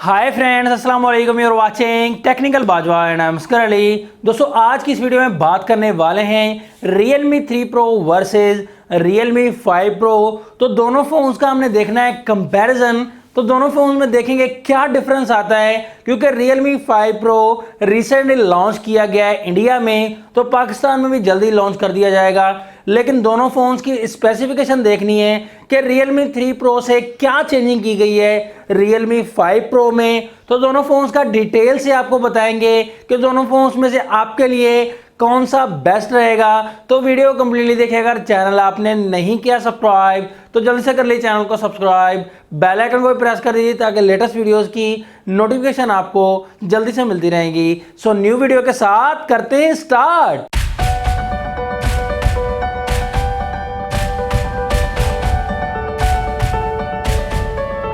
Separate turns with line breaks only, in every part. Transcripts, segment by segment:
हाय friends, अस्सलाम वालेकुम। You are watching technical Bajwa and I am Askar Ali. दोस्तों, आज की इस वीडियो में बात करने वाले हैं Realme 3 Pro versus Realme 5 Pro। तो दोनों फोन्स का हमने देखना है कंपैरिजन। तो दोनों फोन्स में देखेंगे क्या डिफरेंस आता है, क्योंकि Realme 5 Pro रिसेंटली लॉन्च किया गया है इंडिया में, तो पाकिस्तान में भी जल्दी लॉन्च कर दिया जाएगा। लेकिन दोनों फोन्स की स्पेसिफिकेशन देखनी है कि Realme 3 Pro से क्या चेंजिंग की गई है Realme 5 Pro में। तो दोनों फोन्स का डिटेल से आपको बताएंगे कि दोनों फोन्स में से आपके लिए कौन सा बेस्ट रहेगा। तो वीडियो कंप्लीटली देखिएगा। अगर चैनल आपने नहीं किया सब्सक्राइब तो जल्दी से कर लीजिए चैनल को सब्सक्राइब, बेल आइकन को भी प्रेस कर दीजिए ताकि लेटेस्ट वीडियोस की नोटिफिकेशन आपको जल्दी से मिलती रहेंगी। सो न्यू वीडियो के साथ करते हैं स्टार्ट।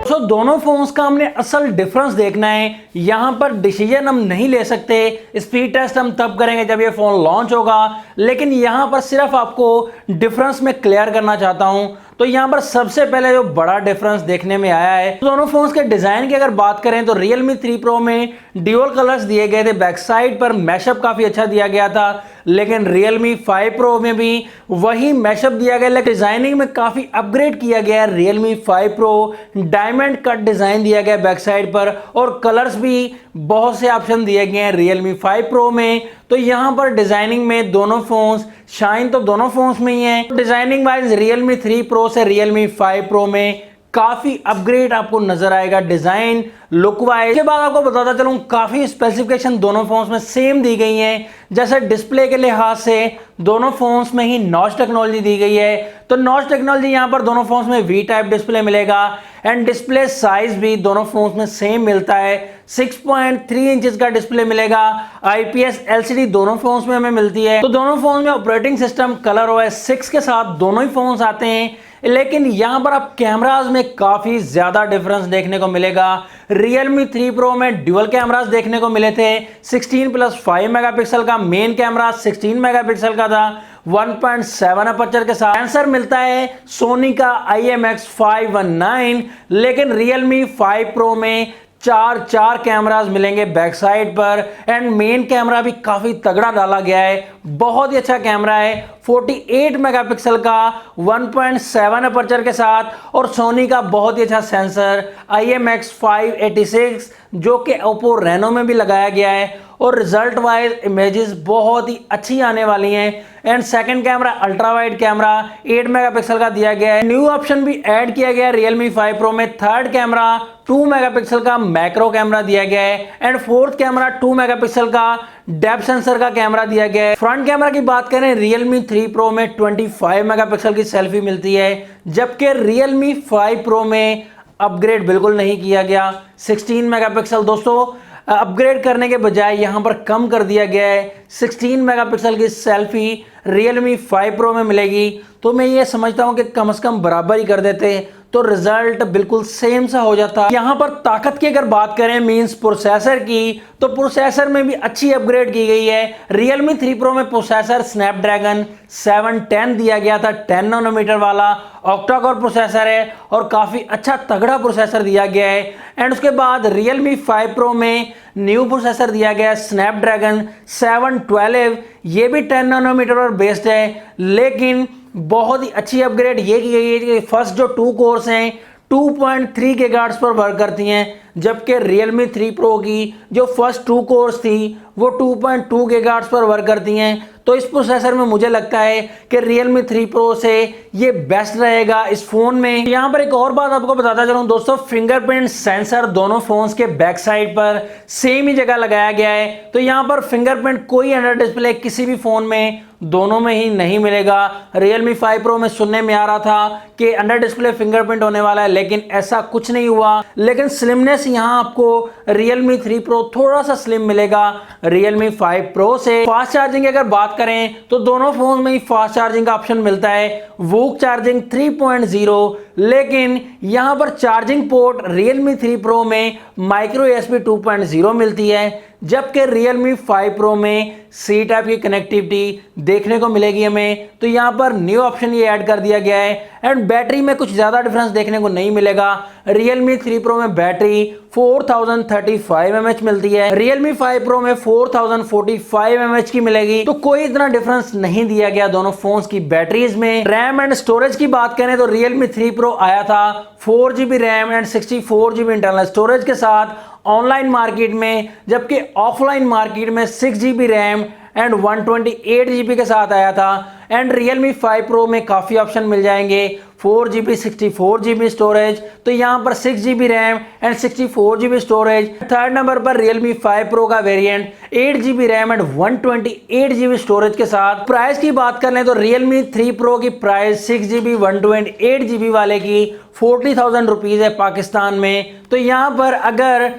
तो दोनों फोन्स का हमने असल डिफरेंस देखना है। यहां पर डिसीजन हम नहीं ले सकते, स्पीड टेस्ट हम तब करेंगे जब ये फोन लॉन्च होगा। लेकिन यहां पर सिर्फ आपको डिफरेंस में क्लियर करना चाहता हूं। तो यहां पर सबसे पहले जो बड़ा डिफरेंस देखने में आया है, तो दोनों फोन्स के डिजाइन की अगर बात करें तो Realme 3 Pro में ड्यूअल कलर्स दिए गए थे, बैक साइड पर मैशअप काफी अच्छा दिया गया था। लेकिन Realme 5 Pro में भी वही मैशअप दिया गया, लेकिन डिजाइनिंग में काफी अपग्रेड किया गया है। Realme 5 Pro diamond cut design दिया गया बैक साइड पर, और कलर्स भी बहुत से ऑप्शन दिए गए हैं Realme 5 Pro में। तो यहां पर डिजाइनिंग में दोनों फोन्स शाइन तो दोनों फोन्स में ही है। डिजाइनिंग वाइज Realme 3 Pro से Realme 5 Pro में काफी अपग्रेड आपको नजर आएगा डिजाइन लुक वाइज। के बाद आपको बताता चलूं, काफी स्पेसिफिकेशन दोनों फोन्स में सेम दी गई हैं। जैसे डिस्प्ले के लिहाज से दोनों फोन्स में ही नॉच टेक्नोलॉजी दी गई है। तो नॉच टेक्नोलॉजी यहां पर दोनों फोन्स में वी टाइप डिस्प्ले मिलेगा, एंड डिस्प्ले साइज भी दोनों फोन्स में सेम मिलता है। 6.3 इंचेस का डिस्प्ले मिलेगा। IPS LCD दोनों फोन्स में हमें मिलती है। तो दोनों फोन में ऑपरेटिंग सिस्टम ColorOS 6 के साथ दोनों ही फोन्स आते हैं। लेकिन यहां पर आप कैमराज में काफी ज्यादा डिफरेंस देखने को मिलेगा। Realme 3 Pro में ड्यूअल कैमरास देखने को मिले थे। 16+5 मेगापिक्सल का मेन कैमरा 16 मेगापिक्सल का था, 1.7 अपर्चर के साथ। सेंसर मिलता है सोनी का IMX519। लेकिन Realme 5 Pro में चार कैमरास मिलेंगे बैक साइड पर, एंड मेन कैमरा भी काफी तगड़ा डाला गया है। बहुत ही अच्छा कैमरा है, 48 मेगापिक्सल का 1.7 अपर्चर के साथ, और सोनी का बहुत ही अच्छा सेंसर IMX586 जो कि Oppo Reno में भी लगाया गया है। और रिजल्ट वाइज इमेजेस बहुत ही अच्छी आने वाली हैं। And second camera ultra wide camera 8 megapixel का दिया गया है। न्यू ऑप्शन भी ऐड किया गया है Realme 5 Pro में। थर्ड कैमरा 2 मेगापिक्सल का मैक्रो कैमरा दिया गया है, एंड फोर्थ कैमरा 2 मेगापिक्सल का डेप्थ सेंसर का कैमरा दिया गया है। फ्रंट कैमरा की बात करें Realme 3 Pro में 25 मेगापिक्सल की सेल्फी मिलती है, जबकि Realme 5 Pro में अपग्रेड बिल्कुल नहीं किया गया। 16 मेगापिक्सल दोस्तों अपग्रेड करने के बजाय यहां पर कम कर दिया गया है। 16 मेगापिक्सल की सेल्फी Realme 5 Pro में मिलेगी। तो मैं ये समझता हूं कि कम से कम बराबर ही कर देते तो रिजल्ट बिल्कुल सेम सा हो जाता। यहां पर ताकत की अगर बात करें, मींस प्रोसेसर की, तो प्रोसेसर में भी अच्छी अपग्रेड की गई है। Realme 3 Pro में प्रोसेसर स्नैपड्रैगन 710 दिया गया था, 10 नैनोमीटर वाला ऑक्टा कोर प्रोसेसर है, और काफी अच्छा तगड़ा प्रोसेसर दिया गया है। एंड उसके बाद Realme 5 Pro में न्यू प्रोसेसर दिया गया है स्नैपड्रैगन 712। ये भी 10 नैनोमीटर पर बेस्ड है, लेकिन बहुत ही अच्छी अपग्रेड ये की गई है कि फर्स्ट जो 2 कोर्स हैं 2.3 गीगाहर्ट्ज पर वर्क करती हैं, जबकि Realme 3 Pro की जो फर्स्ट 2 कोर्स थी वो 2.2 गीगाहर्ट्ज पर वर्क करती हैं। तो इस प्रोसेसर में मुझे लगता है कि Realme 3 Pro से ये बेस्ट रहेगा इस फोन में। यहां पर एक और बात आपको बताता चलूं दोस्तों, फिंगरप्रिंट सेंसर दोनों फोन्स के बैक साइड पर सेम ही जगह लगाया गया है। तो यहां पर फिंगरप्रिंट कोई अंडर डिस्प्ले किसी भी फोन में दोनों में ही नहीं मिलेगा। Realme 5 Pro में सुनने में आ रहा था कि अंडर डिस्प्ले फिंगरप्रिंट होने वाला है, लेकिन ऐसा कुछ नहीं हुआ। लेकिन स्लिमनेस यहां आपको Realme 3 Pro थोड़ा सा स्लिम मिलेगा Realme 5 Pro से। फास्ट चार्जिंग की अगर बात करें तो दोनों फोन में ही फास्ट चार्जिंग का ऑप्शन मिलता है, वूक चार्जिंग 3.0। लेकिन यहां पर चार्जिंग पोर्ट Realme 3 Pro में माइक्रो USB 2.0 मिलती है, जबकि Realme 5 Pro में C टाइप की कनेक्टिविटी देखने को मिलेगी हमें। तो यहाँ पर न्यू ऑप्शन ये ऐड कर दिया गया है एंड बैटरी में कुछ ज़्यादा डिफरेंस देखने को नहीं मिलेगा। Realme 3 Pro में बैटरी 4035 mAh मिलती है, Realme 5 Pro में 4045 mAh की मिलेगी। तो कोई इतना डिफरेंस नहीं दिया गया दोनों फोन्स की बैटरीज में। रैम एंड स्टोरेज की बात करें तो Realme 3 Pro आया था 4GB RAM and 64GB internal storage के साथ ऑनलाइन मार्केट में, जबकि ऑफलाइन मार्केट में 6GB रैम एंड 128GB के साथ आया था। एंड Realme 5 Pro में काफ़ी ऑप्शन मिल जाएंगे, 4GB 64GB स्टोरेज, तो यहाँ पर 6GB RAM and 64GB storage. Third number पर Realme 5 Pro का variant 8GB RAM and 128GB storage के साथ। प्राइस की बात कर लें तो Realme 3 Pro की प्राइस 6GB 128GB वाले की 40,000 रुपीज़ है पाकिस्तान में। तो यहाँ पर अगर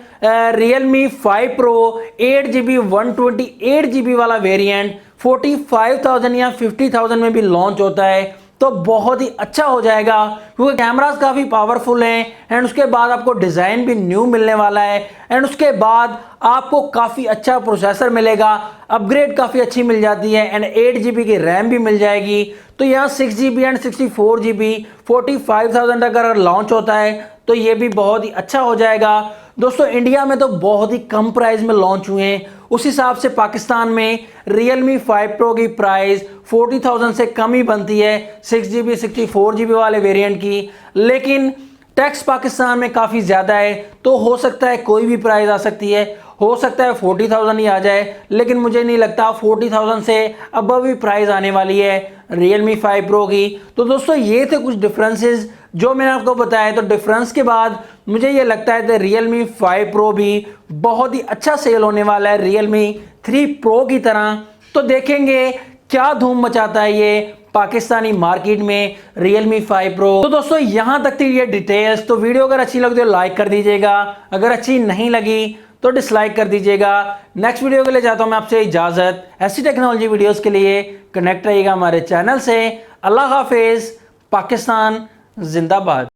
Realme 5 Pro 8GB 128GB वाला वेरिएंट 45,000 या 50,000 में भी लॉन्च होता है तो बहुत ही अच्छा हो जाएगा, क्योंकि कैमरास काफ़ी पावरफुल हैं एंड उसके बाद आपको डिज़ाइन भी न्यू मिलने वाला है एंड उसके बाद आपको काफ़ी अच्छा प्रोसेसर मिलेगा, अपग्रेड काफ़ी अच्छी मिल जाती है एंड 8GB की रैम भी मिल जाएगी। तो यहाँ 6GB एंड 64GB 45,000 तक अगर लॉन्च होता है तो ये भी बहुत ही अच्छा हो जाएगा। दोस्तों इंडिया में तो बहुत ही कम प्राइस में लॉन्च हुए हैं, उस हिसाब से पाकिस्तान में Realme 5 Pro की प्राइस 40,000 से कम ही बनती है 6GB 64GB वाले वेरिएंट की। लेकिन टैक्स पाकिस्तान में काफ़ी ज़्यादा है तो हो सकता है कोई भी प्राइस आ सकती है, हो सकता है 40,000 ही आ जाए, लेकिन मुझे नहीं लगता 40,000 से अबव भी प्राइस आने वाली है Realme 5 Pro की। तो दोस्तों ये थे कुछ डिफरेंसेस जो मैंने आपको बताया। तो डिफरेंस के बाद मुझे ये लगता है कि Realme 5 Pro भी बहुत ही अच्छा सेल होने वाला है Realme 3 Pro की तरह। तो देखेंगे क्या धूम मचाता है ये पाकिस्तानी मार्केट में Realme 5 Pro। तो दोस्तों यहाँ तक थी ये डिटेल्स। तो वीडियो अगर अच्छी लगी तो लाइक कर दीजिएगा, अगर अच्छी नहीं लगी तो डिसलाइक कर दीजिएगा। नेक्स्ट वीडियो के लिए चाहता हूँ मैं आपसे इजाज़त। ऐसी टेक्नोलॉजी वीडियोस के लिए कनेक्ट रहिएगा हमारे चैनल से। अल्लाह हाफिज़, पाकिस्तान जिंदाबाद।